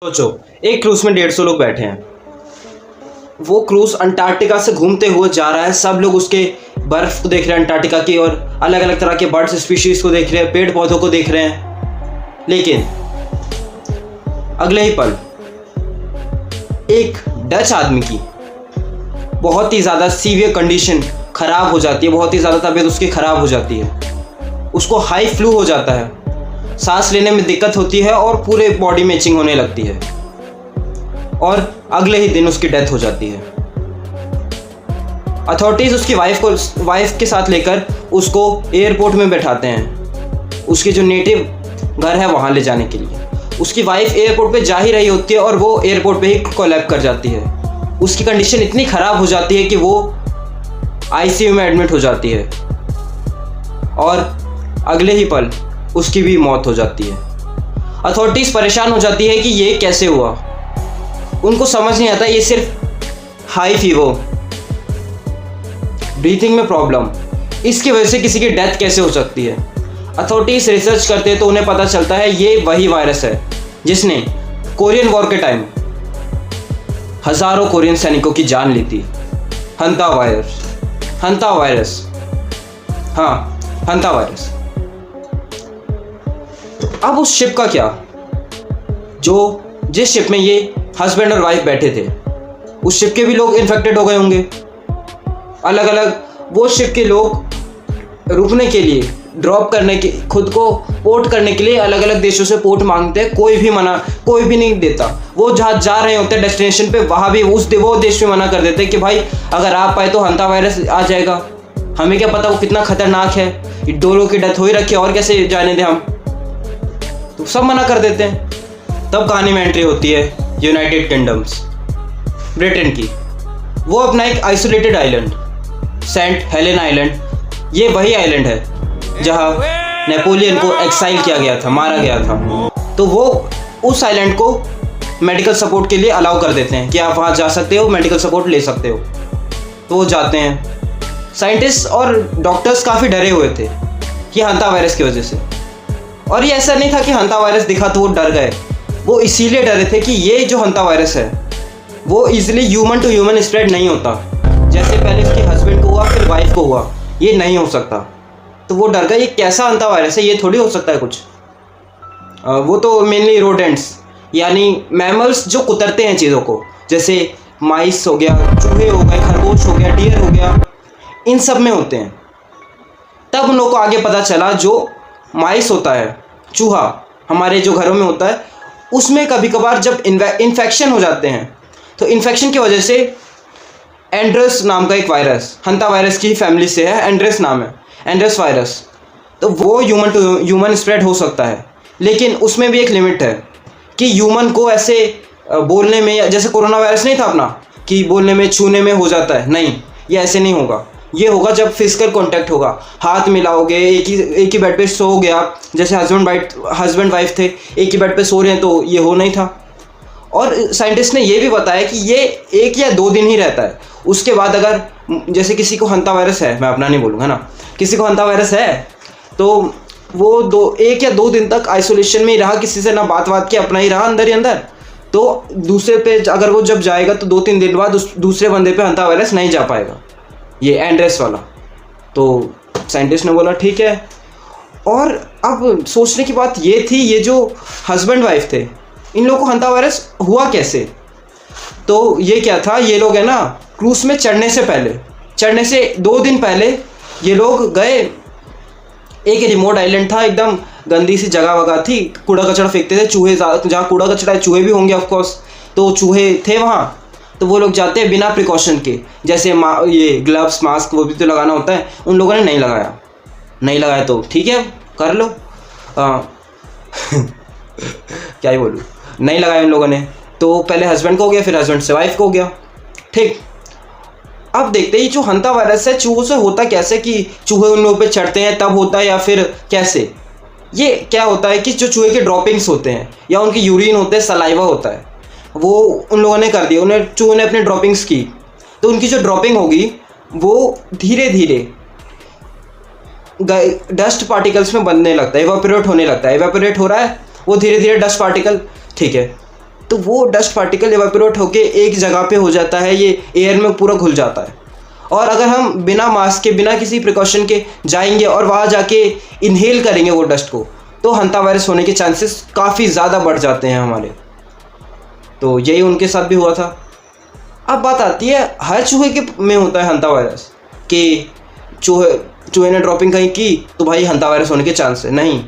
सोचो, एक क्रूज में 150 लोग बैठे हैं। वो क्रूज अंटार्कटिका से घूमते हुए जा रहा है। सब लोग उसके बर्फ को देख रहे हैं अंटार्कटिका की, और अलग अलग तरह के बर्ड्स स्पीशीज को देख रहे हैं, पेड़ पौधों को देख रहे हैं। लेकिन अगले ही पल एक डच आदमी की बहुत ही ज़्यादा सीवियर कंडीशन ख़राब हो जाती है, बहुत ही ज़्यादा तबीयत उसकी ख़राब हो जाती है। उसको हाई फ्लू हो जाता है, सांस लेने में दिक्कत होती है और पूरे बॉडी में इचिंग होने लगती है, और अगले ही दिन उसकी डेथ हो जाती है। अथॉरिटीज़ उसकी वाइफ के साथ लेकर उसको एयरपोर्ट में बैठाते हैं, उसकी जो नेटिव घर है वहाँ ले जाने के लिए। उसकी वाइफ एयरपोर्ट पे जा ही रही होती है और वो एयरपोर्ट पे ही कोलैप्स कर जाती है। उसकी कंडीशन इतनी ख़राब हो जाती है कि वो आईसीयू में एडमिट हो जाती है, और अगले ही पल उसकी भी मौत हो जाती है। अथॉरिटीज़ परेशान हो जाती है कि ये कैसे हुआ। उनको समझ नहीं आता, ये सिर्फ हाई फीवर, ब्रीथिंग में प्रॉब्लम, इसकी वजह से किसी की डेथ कैसे हो सकती है। अथॉरिटीज़ रिसर्च करते हैं तो उन्हें पता चलता है ये वही वायरस है जिसने कोरियन वॉर के टाइम हज़ारों कोरियन सैनिकों की जान ली थी। हंता वायरस, हंता वायरस, हाँ हंता वायरस। अब उस शिप का क्या, जिस शिप में ये हस्बैंड और वाइफ बैठे थे, उस शिप के भी लोग इन्फेक्टेड हो गए होंगे। अलग अलग वो शिप के लोग रुकने के लिए, ड्रॉप करने के, खुद को पोर्ट करने के लिए अलग अलग देशों से पोर्ट मांगते हैं। कोई भी नहीं देता। वो जहाँ जा रहे होते हैं डेस्टिनेशन पे, वहाँ भी वो देश में मना कर देते हैं कि भाई अगर आप पाए तो हंता वायरस आ जाएगा, हमें क्या पता वो कितना खतरनाक है, 2 लोगों की डेथ हो ही रखी है और कैसे जाने दें हम, तो सब मना कर देते हैं। तब कहानी में एंट्री होती है यूनाइटेड किंगडम्स, ब्रिटेन की। वो अपना एक isolated island, Saint Helena island, ये वही आइलैंड है जहाँ नेपोलियन को एक्साइल किया गया था, मारा गया था। तो वो उस आइलैंड को मेडिकल सपोर्ट के लिए अलाउ कर देते हैं कि आप वहाँ जा सकते हो, मेडिकल सपोर्ट ले सकते हो। तो वो जाते हैं। साइंटिस्ट और डॉक्टर्स काफ़ी डरे हुए थे कि हंता वायरस की वजह से, और ये ऐसा नहीं था कि हंता वायरस दिखा तो वो डर गए। वो इसीलिए डरे थे कि ये जो हंता वायरस है वो easily human to human spread नहीं होता, जैसे पहले इसके हस्बैंड को हुआ फिर वाइफ को हुआ, ये नहीं हो सकता। तो वो डर गए, ये कैसा हंता वायरस है, ये थोड़ी हो सकता है कुछ। वो तो मेनली रोडेंट्स यानी मैमल्स जो कुतरते हैं चीज़ों को, जैसे माइस हो गया, चूहे हो गए, खरगोश हो गया, डियर हो गया, इन सब में होते हैं। तब उन लोगों को आगे पता चला जो माइस होता है, चूहा हमारे जो घरों में होता है, उसमें कभी कभार जब इन्फेक्शन हो जाते हैं तो इन्फेक्शन की वजह से एंड्रस नाम का एक वायरस, हंता वायरस की फैमिली से है, एंड्रस नाम है, एंड्रस वायरस, तो वो ह्यूमन टू ह्यूमन स्प्रेड हो सकता है। लेकिन उसमें भी एक लिमिट है कि ह्यूमन को ऐसे बोलने में, जैसे कोरोना वायरस नहीं था अपना कि बोलने में छूने में हो जाता है, नहीं, ये ऐसे नहीं होगा। ये होगा जब फिजिकल कांटेक्ट होगा, हाथ मिलाओगे, एक ही बेड पे सो गया, जैसे हस्बैंड वाइफ थे एक ही बेड पे सो रहे हैं, तो ये हो नहीं था। और साइंटिस्ट ने ये भी बताया कि ये 1 या 2 दिन ही रहता है। उसके बाद अगर जैसे किसी को हंता वायरस है, मैं अपना नहीं बोलूँगा ना, किसी को हंता वायरस है तो वो 1 या 2 दिन तक आइसोलेशन में ही रहा, किसी से ना बात किया, अपना ही रहा अंदर ही अंदर। तो दूसरे पे अगर वो जब जाएगा तो 2-3 दिन बाद उस दूसरे बंदे पे हंता वायरस नहीं जा पाएगा, ये एंड्रेस वाला। तो साइंटिस्ट ने बोला ठीक है। और अब सोचने की बात ये थी, ये जो हस्बैंड वाइफ थे, इन लोगों को हंता वायरस हुआ कैसे। तो ये क्या था, ये लोग है ना क्रूज में चढ़ने से 2 दिन पहले ये लोग गए। एक रिमोट आइलैंड था, एकदम गंदी सी जगह वगैरह थी, कूड़ा कचरा फेंकते थे, चूहे, जहाँ कूड़ा कचरा है चूहे भी होंगे ऑफकोर्स, तो चूहे थे वहाँ। तो वो लोग जाते हैं बिना प्रिकॉशन के, जैसे ये ग्लव्स, मास्क, वो भी तो लगाना होता है, उन लोगों ने नहीं लगाया तो ठीक है कर लो, क्या ही बोलूँ, नहीं लगाया उन लोगों ने। तो पहले हस्बैंड को हो गया, फिर हस्बैंड से वाइफ को हो गया, ठीक। अब देखते हैं ये जो हंता वायरस है चूहों से होता कैसे, कि चूहे उन लोगों पे चढ़ते हैं तब होता है या फिर कैसे। ये क्या होता है कि जो चूहे के ड्रॉपिंग्स होते हैं या उनके यूरिन होते हैं, सलाइवा होता है, वो उन लोगों ने कर दिया, चूहों ने अपनी ड्रॉपिंग्स की, तो उनकी जो ड्रॉपिंग होगी वो धीरे धीरे डस्ट पार्टिकल्स में बनने लगता है, इवेपोरेट होने लगता है, इवेपोरेट हो रहा है वो धीरे धीरे डस्ट पार्टिकल, ठीक है। तो वो डस्ट पार्टिकल एवापोरेट होके एक जगह पे हो जाता है, ये एयर में पूरा घुल जाता है। और अगर हम बिना मास्क के, बिना किसी प्रिकॉशन के जाएंगे और वहाँ जाके इनहेल करेंगे वो डस्ट को, तो हंता वायरस होने के चांसेस काफ़ी ज़्यादा बढ़ जाते हैं हमारे। तो यही उनके साथ भी हुआ था। अब बात आती है हर चूहे के में होता है हंता वायरस, कि चूहे ने ड्रॉपिंग कहीं की तो भाई हंता वायरस होने के चांस है। नहीं,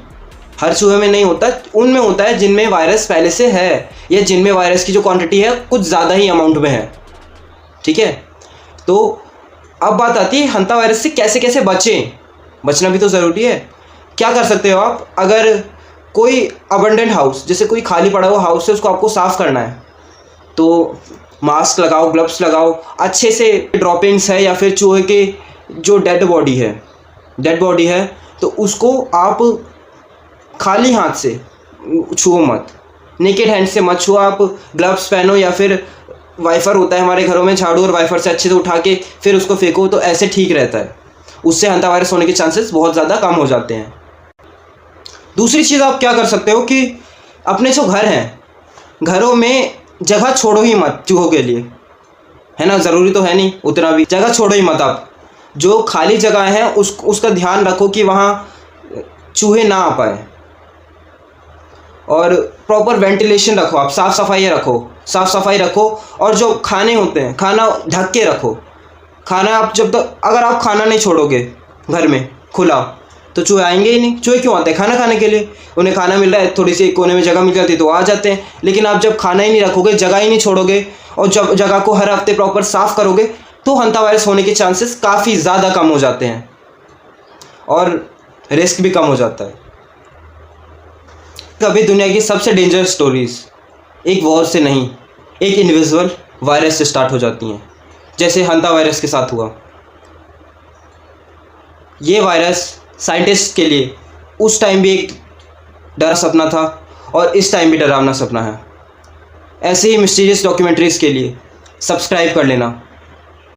हर चूहे में नहीं होता, उनमें होता है जिनमें वायरस पहले से है, या जिनमें वायरस की जो क्वांटिटी है कुछ ज़्यादा ही अमाउंट में है। ठीक है, तो अब बात आती है हंता वायरस से कैसे कैसे बचें। बचना भी तो ज़रूरी है। क्या कर सकते हो आप? अगर कोई अबंडेंट हाउस, जैसे कोई खाली पड़ा हुआ हाउस है, उसको आपको साफ़ करना है, तो मास्क लगाओ, ग्लव्स लगाओ, अच्छे से ड्रॉपिंग्स है या फिर चूहे के जो डेड बॉडी है तो उसको आप खाली हाथ से छुओ मत, नेकेड हैंड से मत छुओ। आप ग्लव्स पहनो या फिर वाइफर होता है हमारे घरों में, झाड़ू और वाइफर से अच्छे से उठा के फिर उसको फेंको, तो ऐसे ठीक रहता है। उससे हंता वायरस होने के चांसेस बहुत ज़्यादा कम हो जाते हैं। दूसरी चीज़ आप क्या कर सकते हो कि अपने जो घर हैं, घरों में जगह छोड़ो ही मत चूहों के लिए, है ना। ज़रूरी तो है नहीं उतना भी, जगह छोड़ो ही मत आप। जो खाली जगह है उसका ध्यान रखो कि वहाँ चूहे ना आ पाए, और प्रॉपर वेंटिलेशन रखो, आप साफ़ सफाई रखो। और जो खाने होते हैं, खाना ढक के रखो। खाना आप जब तक अगर आप खाना नहीं छोड़ोगे घर में खुला, तो चूहे आएंगे ही नहीं। चूहे क्यों आते हैं? खाना खाने के लिए। उन्हें खाना मिल रहा है, थोड़ी सी कोने में जगह मिल जाती है तो आ जाते हैं। लेकिन आप जब खाना ही नहीं रखोगे, जगह ही नहीं छोड़ोगे, और जब जगह को हर हफ्ते प्रॉपर साफ़ करोगे, तो हंता वायरस होने के चांसेस काफ़ी ज़्यादा कम हो जाते हैं और रिस्क भी कम हो जाता है। कभी दुनिया की सबसे डेंजरस स्टोरीज़ एक वॉर से नहीं, एक इनविजिबल वायरस से स्टार्ट हो जाती हैं, जैसे हंता वायरस के साथ हुआ। ये वायरस साइंटिस्ट के लिए उस टाइम भी एक डरा सपना था और इस टाइम भी डरावना सपना है। ऐसे ही मिस्टीरियस डॉक्यूमेंट्रीज़ के लिए सब्सक्राइब कर लेना।